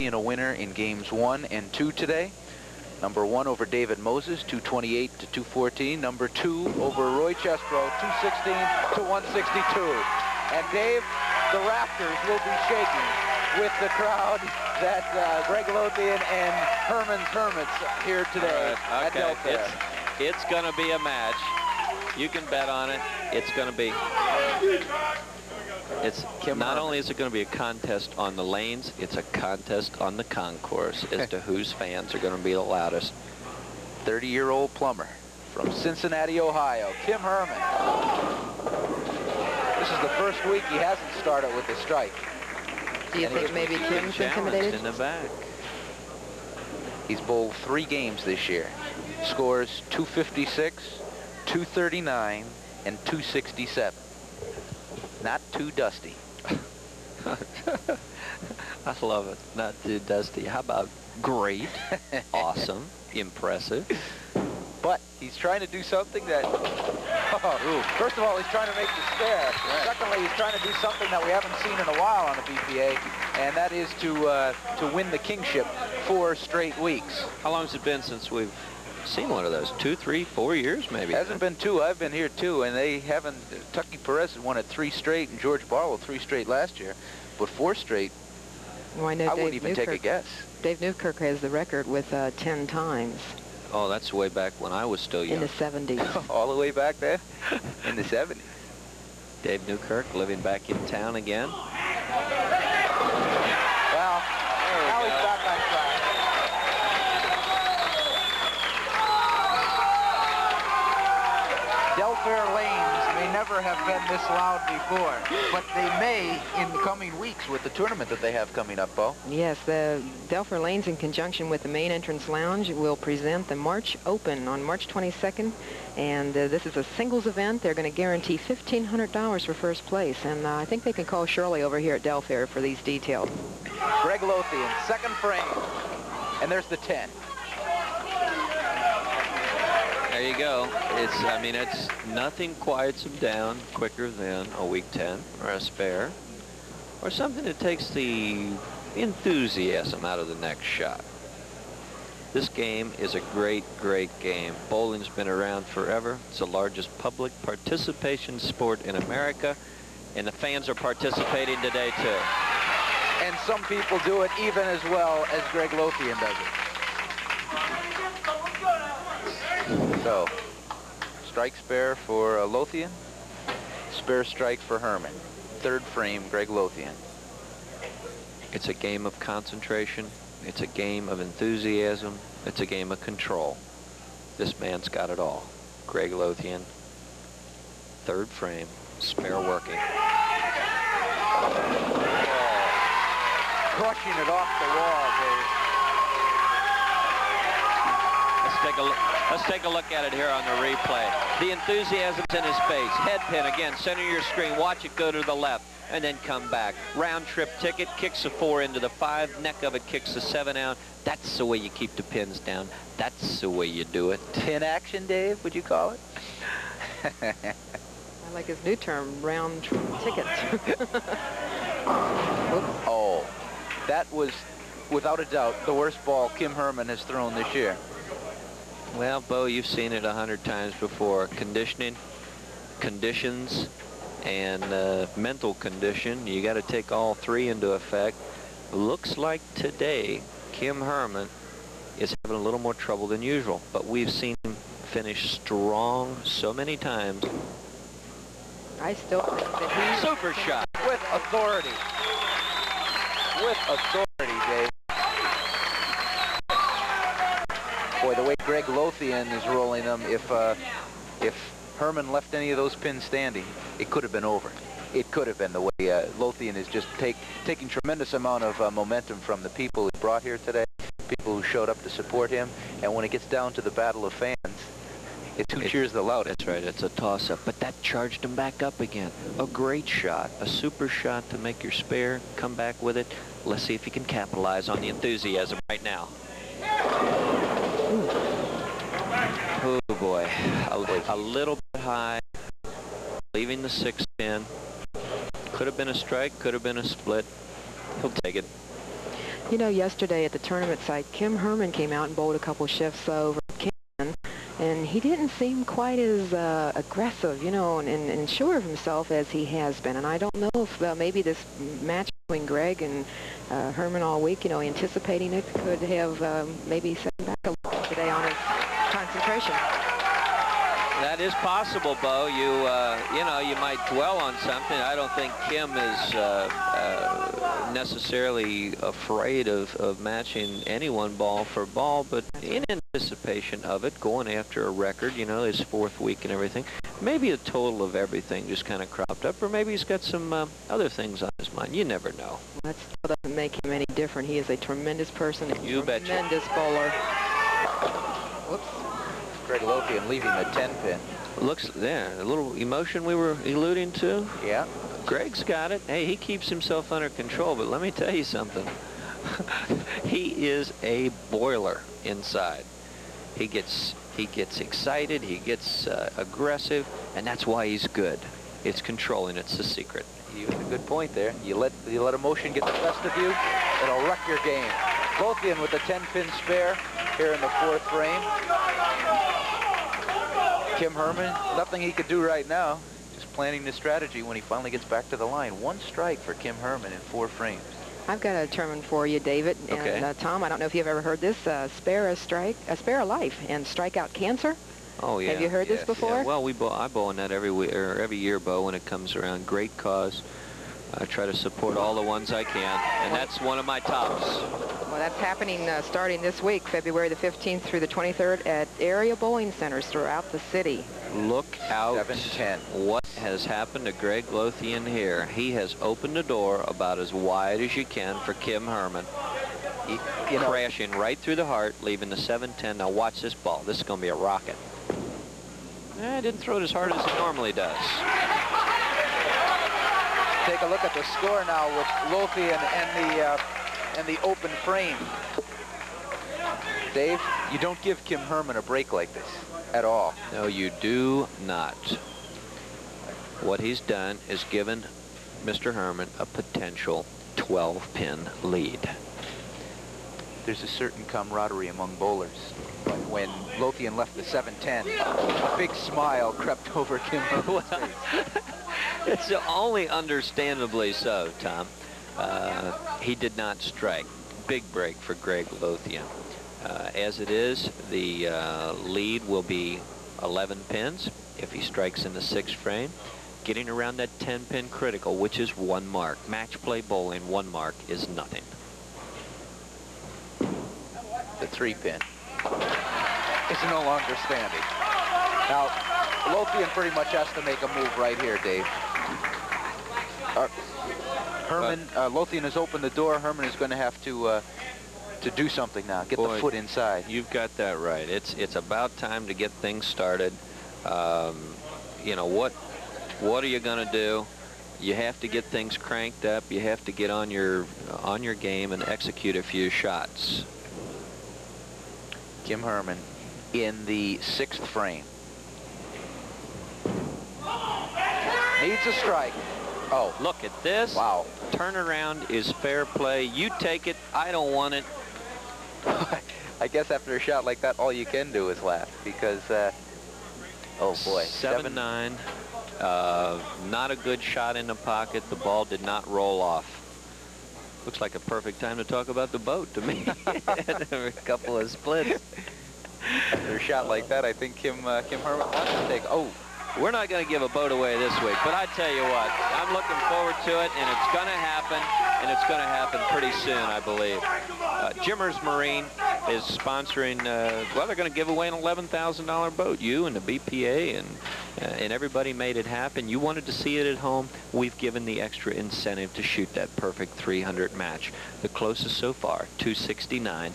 Lothian a winner in games 1 and 2 today. Number 1 over David Moses, 228 to 214. Number 2 over Roy Chesbro, 216 to 162. And Dave, the rafters will be shaking with the crowd that Greg Lothian and Herrmann's Hermits here today at Delfair. It's going to be a match. You can bet on it. It's going to be. Not only is it going to be a contest on the lanes, it's a contest on the concourse as to whose fans are going to be the loudest. 30-year-old plumber from Cincinnati, Ohio, Kim Herrmann. This is the first week he hasn't started with the strike. Do you think maybe Kim's intimidated? In the back. He's bowled 3 games this year. Scores 256, 239, and 267. Not too dusty. I love it. Not too dusty. How about great, awesome, impressive? But he's trying to do something that... First of all, he's trying to make the spare. Right. Secondly, he's trying to do something that we haven't seen in a while on the BPA, and that is to win the kingship 4 straight weeks. How long has it been since we've seen one of those? 2, 3, 4 years, maybe? It hasn't been 2. I've been here 2, and they haven't. Tucky Perez had won it 3 straight, and George Barlow 3 straight last year. But 4 straight, well, I know wouldn't even take a guess. Dave Newkirk has the record with 10 times. Oh, that's way back when I was still young. In the 70s. All the way back then? In the 70s. Dave Newkirk living back in town again. Well, now he's back on track. Delfair lanes may never have been this loud before, but they may in the coming weeks with the tournament that they have coming up, Bo. Yes, the Delfair lanes in conjunction with the main entrance lounge will present the March Open on March 22nd, and this is a singles event. They're going to guarantee $1,500 for first place, and I think they can call Shirley over here at Delfair for these details. Greg Lothian, second frame, and there's the 10. There you go. I mean, it's nothing quiets him down quicker than a weak 10 or a spare or something that takes the enthusiasm out of the next shot. This game is a great, great game. Bowling's been around forever. It's the largest public participation sport in America, and the fans are participating today, too. And some people do it even as well as Greg Lothian does it. So, strike spare for Lothian, spare strike for Herrmann. Third frame, Greg Lothian. It's a game of concentration. It's a game of enthusiasm. It's a game of control. This man's got it all. Greg Lothian, third frame, spare working. Crushing it off the wall, Dave. Let's take a look at it here on the replay. The enthusiasm's in his face. Head pin again, center your screen. Watch it go to the left and then come back. Round trip ticket, kicks a 4 into the 5. Neck of it kicks a 7 out. That's the way you keep the pins down. That's the way you do it. Pin action, Dave, would you call it? I like his new term, round trip ticket. Oh, that was, without a doubt, the worst ball Kim Herrmann has thrown this year. Well, Bo, you've seen it 100 times before. Conditioning, conditions, and mental condition. You got to take all 3 into effect. Looks like today Kim Herrmann is having a little more trouble than usual, but we've seen him finish strong so many times. I still think that he's... Super shot. With authority. With authority, Dave. Boy, the way Greg Lothian is rolling them, if Herrmann left any of those pins standing, it could have been over. It could have been, the way Lothian is just taking tremendous amount of momentum from the people he brought here today, people who showed up to support him, and when it gets down to the battle of fans, it's who cheers the loudest. That's right, it's a toss-up, but that charged him back up again. A great shot, a super shot to make your spare, come back with it. Let's see if he can capitalize on the enthusiasm right now. Oh boy, a little bit high, leaving the 6 pin. Could have been a strike, could have been a split. He'll take it. You know, yesterday at the tournament site, Kim Herrmann came out and bowled a couple shifts over Kim, and he didn't seem quite as aggressive, you know, and sure of himself as he has been. And I don't know if maybe this match between Greg and Herrmann all week, you know, anticipating it, could have maybe set him back a little today on his concentration. That is possible, Bo. You know, you might dwell on something. I don't think Kim is necessarily afraid of matching anyone ball for ball, but in anticipation of it, going after a record, you know, his 4th week and everything, maybe a total of everything just kind of cropped up, or maybe he's got some other things on his mind. You never know. That still doesn't make him any different. He is a tremendous person, You betcha. Tremendous bowler. Whoops. Greg Lothian leaving the 10-pin. Looks there, a little emotion we were alluding to. Yeah. Greg's got it. Hey, he keeps himself under control, but let me tell you something. He is a boiler inside. He gets excited, he gets aggressive, and that's why he's good. It's controlling, it's the secret. You had a good point there. You let emotion get the best of you, it'll wreck your game. Lothian with the 10-pin spare here in the 4th frame. Kim Herrmann, nothing he could do right now. Just planning the strategy when he finally gets back to the line. 1 strike for Kim Herrmann in 4 frames. I've got a term for you, David. Okay. And Tom, I don't know if you've ever heard this. Spare a life and strike out cancer. Oh yeah. Have you heard this before? Yeah. Well, I bowl on that every year, Bo, when it comes around. Great cause. I try to support all the ones I can, and that's one of my tops. Well, that's happening starting this week, February the 15th through the 23rd, at area bowling centers throughout the city. Look out 7-10. What has happened to Greg Lothian here. He has opened the door about as wide as you can for Kim Herrmann. You know, crashing right through the heart, leaving the 7-10. Now watch this ball. This is going to be a rocket. Didn't throw it as hard as he normally does. Take a look at the score now with Lothian and the open frame. Dave, you don't give Kim Herrmann a break like this at all. No, you do not. What he's done is given Mr. Herrmann a potential 12-pin lead. There's a certain camaraderie among bowlers. But when Lothian left the 7-10, a big smile crept over Kim Herrmann's face. It's only understandably so, Tom. He did not strike. Big break for Greg Lothian. As it is, the lead will be 11 pins if he strikes in the 6th frame. Getting around that 10-pin critical, which is 1 mark. Match play bowling, 1 mark is nothing. The 3-pin is no longer standing. Now, Lothian pretty much has to make a move right here, Dave. Lothian has opened the door. Herrmann is going to have to do something now. Get the foot inside. You've got that right. It's about time to get things started. You know, what are you going to do? You have to get things cranked up. You have to get on your game and execute a few shots. Kim Herrmann in the 6th frame. Needs a strike. Oh, look at this. Wow. Turnaround is fair play. You take it. I don't want it. I guess after a shot like that, all you can do is laugh because, oh boy. 7-9. Not a good shot in the pocket. The ball did not roll off. Looks like a perfect time to talk about the boat to me. A couple of splits. After a shot like that, I think Kim Herrmann wants to take. Oh. We're not going to give a boat away this week, but I tell you what, I'm looking forward to it, and it's going to happen, and it's going to happen pretty soon, I believe. Jimmers Marine is sponsoring, well, they're going to give away an $11,000 boat. You and the BPA and everybody made it happen. You wanted to see it at home. We've given the extra incentive to shoot that perfect 300 match. The closest so far, 269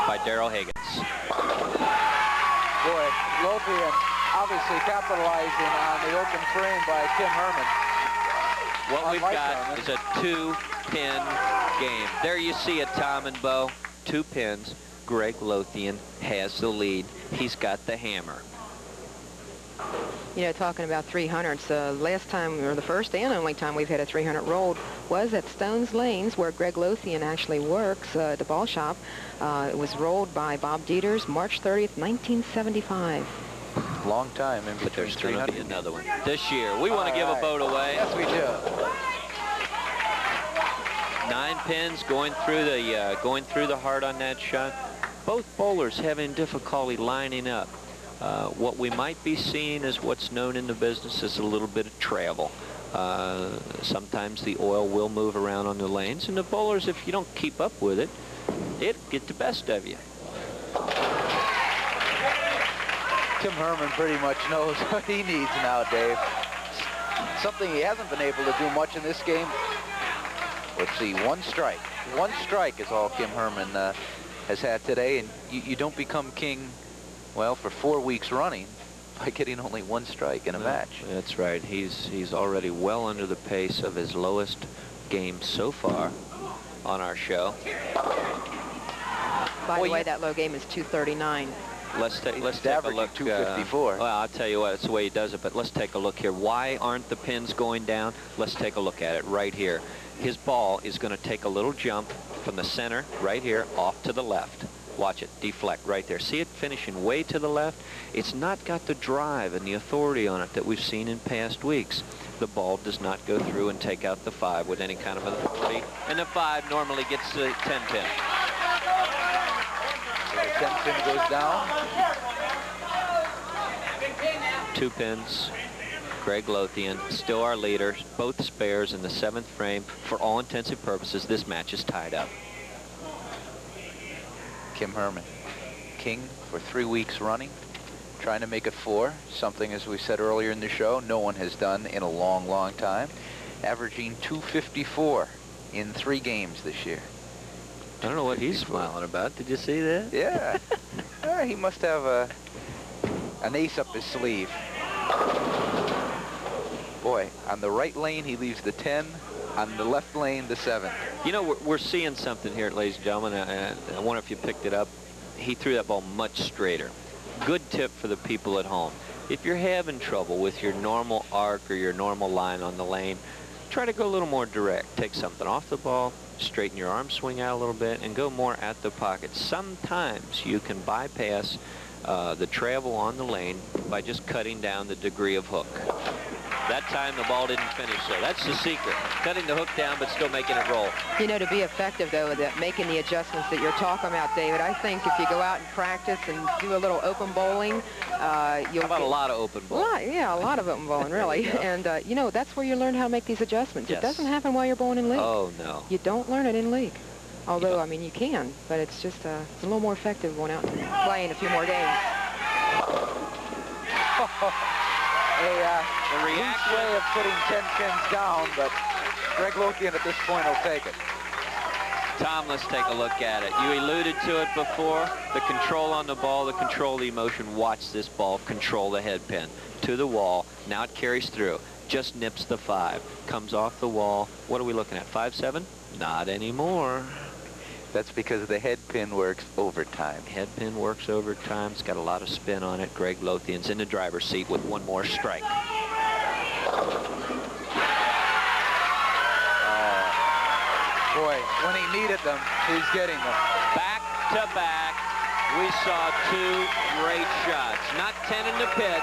by Darrell Higgins. Boy, Lothian obviously capitalizing on the open frame by Kim Herrmann. What we've got is a 2-pin game. There you see it, Tom and Bo. 2 pins. Greg Lothian has the lead. He's got the hammer. You know, talking about 300s, last time, or the first and only time we've had a 300 rolled was at Stones Lanes, where Greg Lothian actually works at the ball shop. It was rolled by Bob Dieters, March 30th, 1975. Long time in But between there's going to 300. be another one this year. We want to give a boat away. Yes, we do. 9 pins going through the heart on that shot. Both bowlers having difficulty lining up. What we might be seeing is what's known in the business as a little bit of travel. Sometimes the oil will move around on the lanes, and the bowlers, if you don't keep up with it, it'll get the best of you. Kim Herrmann pretty much knows what he needs now, Dave. Something he hasn't been able to do much in this game. Let's see, one strike. One strike is all Kim Herrmann has had today, and you don't become king, well, for 4 weeks running by getting only one strike in a match. That's right. He's already well under the pace of his lowest game so far on our show. By the way, that low game is 239. Let's take a look. 254. Well, I'll tell you what, it's the way he does it, but let's take a look here. Why aren't the pins going down? Let's take a look at it right here. His ball is going to take a little jump from the center right here off to the left. Watch it deflect right there. See it finishing way to the left? It's not got the drive and the authority on it that we've seen in past weeks. The ball does not go through and take out the 5 with any kind of authority, and the 5 normally gets the 10 pin. So the 10 pin goes down. 2 pins. Greg Lothian, still our leader. Both spares in the 7th frame. For all intensive purposes, this match is tied up. Kim Herrmann, king for 3 weeks running, trying to make it 4, something, as we said earlier in the show, no one has done in a long, long time, averaging 254 in 3 games this year. I don't know what he's smiling about. Did you see that? Yeah. He must have an ace up his sleeve. Boy, on the right lane, he leaves the 10. On the left lane, the 7. You know, we're seeing something here, ladies and gentlemen. I wonder if you picked it up. He threw that ball much straighter. Good tip for the people at home. If you're having trouble with your normal arc or your normal line on the lane, try to go a little more direct. Take something off the ball, straighten your arm swing out a little bit, and go more at the pocket. Sometimes you can bypass the travel on the lane by just cutting down the degree of hook. That time the ball didn't finish, so that's the secret. Cutting the hook down but still making it roll. You know, to be effective, though, that making the adjustments that you're talking about, David, I think if you go out and practice and do a little open bowling, you'll How about a lot of open bowling? Yeah, a lot of open bowling, really. And, you know, that's where you learn how to make these adjustments. Yes. It doesn't happen while you're bowling in league. Oh, no. You don't learn it in league. Although, I mean, you can, but it's just it's a little more effective going out and playing a few more games. The reaction way of putting 10 pins down, but Greg Lothian at this point will take it. Tom, let's take a look at it. You alluded to it before. The control on the ball, the control of the emotion. Watch this ball control the head pin to the wall. Now it carries through. Just nips the 5. Comes off the wall. What are we looking at? 5-7? Not anymore. That's because the head pin works overtime. Head pin works overtime. It's got a lot of spin on it. Greg Lothian's in the driver's seat with one more strike. Boy, when he needed them, he's getting them. Back to back, we saw 2 great shots. Not 10 in the pit,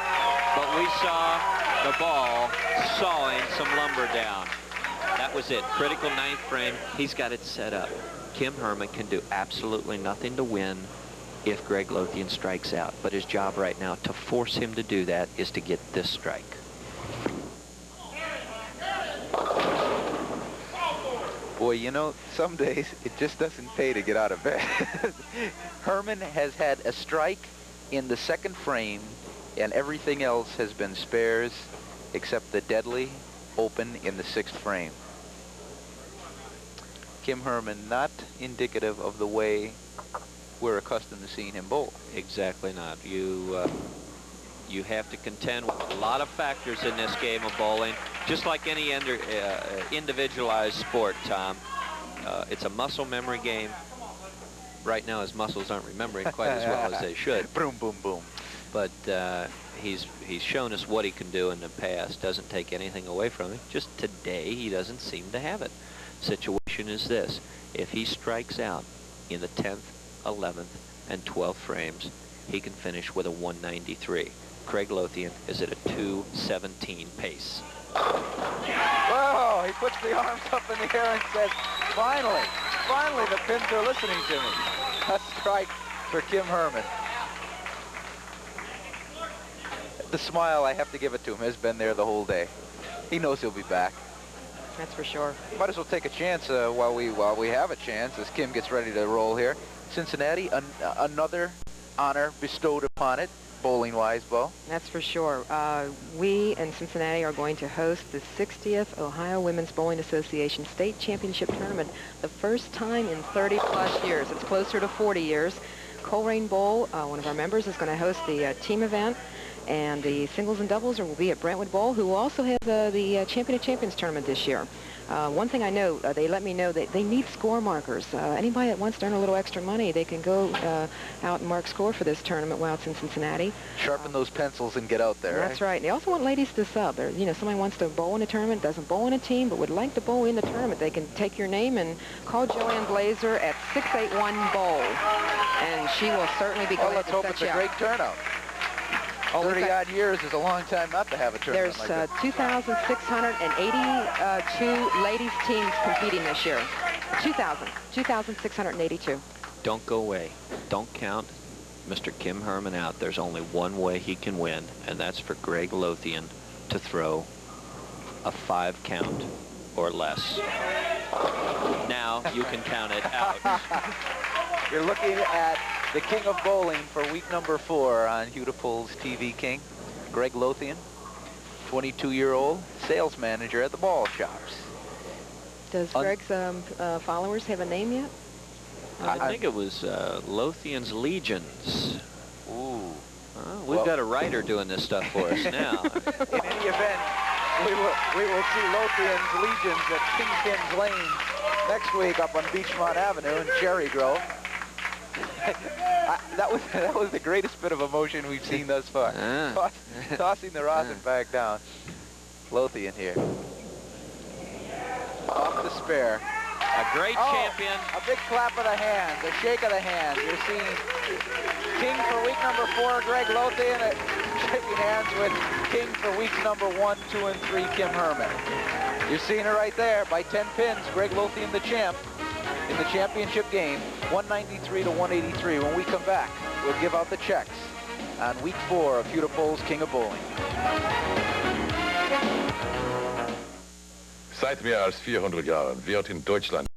but we saw the ball sawing some lumber down. That was it. Critical 9th frame. He's got it set up. Kim Herrmann can do absolutely nothing to win if Greg Lothian strikes out. But his job right now to force him to do that is to get this strike. Boy, you know, some days it just doesn't pay to get out of bed. Herrmann has had a strike in the 2nd frame, and everything else has been spares except the deadly open in the 6th frame. Kim Herrmann not indicative of the way we're accustomed to seeing him bowl. Exactly not. You have to contend with a lot of factors in this game of bowling, just like any individualized sport, Tom. It's a muscle memory game. Right now his muscles aren't remembering quite as well as they should. Boom, boom, boom. But he's shown us what he can do in the past. Doesn't take anything away from him. Just today, he doesn't seem to have it. Situation is this: if he strikes out in the 10th, 11th, and 12th frames, he can finish with a 193. Craig Lothian is at a 217 pace. Whoa, he puts the arms up in the air and says, finally, finally the pins are listening to me. A strike for Kim Herrmann. The smile, I have to give it to him, has been there the whole day. He knows he'll be back. That's for sure. Might as well take a chance while we have a chance as Kim gets ready to roll here. Cincinnati, another honor bestowed upon it, bowling-wise, Bo. That's for sure. We in Cincinnati are going to host the 60th Ohio Women's Bowling Association State Championship Tournament, the first time in 30-plus years. It's closer to 40 years. Coleraine Bowl, one of our members, is going to host the team event, and the singles and doubles will be at Brentwood Bowl, who also have the Champion of Champions tournament this year. One thing I know, they let me know that they need score markers. Anybody that wants to earn a little extra money, they can go out and mark score for this tournament while it's in Cincinnati. Sharpen those pencils and get out there. That's right. They also want ladies to sub. You know, somebody wants to bowl in a tournament, doesn't bowl in a team, but would like to bowl in the tournament. They can take your name and call Joanne Blazer at 681-BOWL, and she will certainly be glad to set you up. Well, let's hope it's a great turnout. 30-odd years is a long time not to have a tournament like that. There's 2,682 ladies teams competing this year. 2,682. Don't go away. Don't count Mr. Kim Herrmann out. There's only one way he can win, and that's for Greg Lothian to throw a 5 count or less. Now you can count it out. You're looking at the king of bowling for week number 4 on Hudy's TV King, Greg Lothian, 22-year-old sales manager at the ball shops. Does Greg's followers have a name yet? I think it was Lothian's Legions. Ooh. We've got a writer doing this stuff for us now. In any event, we will see Lothian's Legions at Kingpin's Lane next week up on Beachmont Avenue in Cherry Grove. That was the greatest bit of emotion we've seen thus far. Tossing the rosin bag down. Lothian here. Off the spare. A great champion. A big clap of the hands, a shake of the hands. You're seeing King for week number 4, Greg Lothian, shaking hands with King for weeks number 1, 2, and 3, Kim Herrmann. You're seeing it right there by 10 pins. Greg Lothian, the champ in the championship game, 193 to 183. When we come back, we'll give out the checks on week 4 of Hudy's King of Bowling. Seit mehr als 400 Jahren wird in Deutschland